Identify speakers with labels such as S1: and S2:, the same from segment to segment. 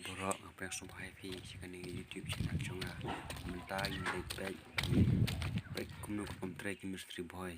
S1: borok apa yang sumpah happy jika di YouTube channel chunga mentai baik baik kumno komtre chemistry boy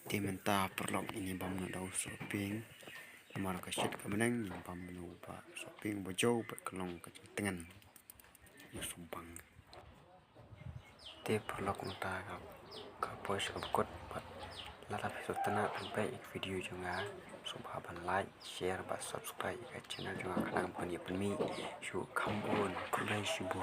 S1: di mentah perlok ini bam no dau shopping amar ka shit ka benang bam no ba shopping bojo berkelong ke tengan yu sumbang te perlok unta ka pois ka kot bat lata episode tana sampai video juga sumpah ban like share ba subscribe ke channel juga kanang penmi shu kambon kulai shibu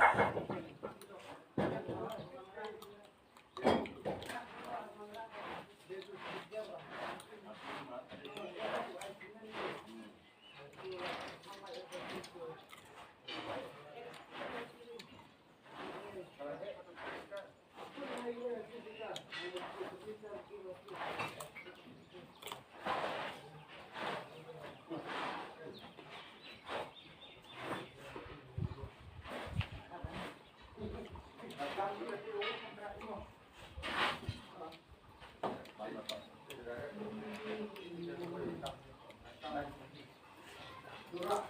S1: Dura,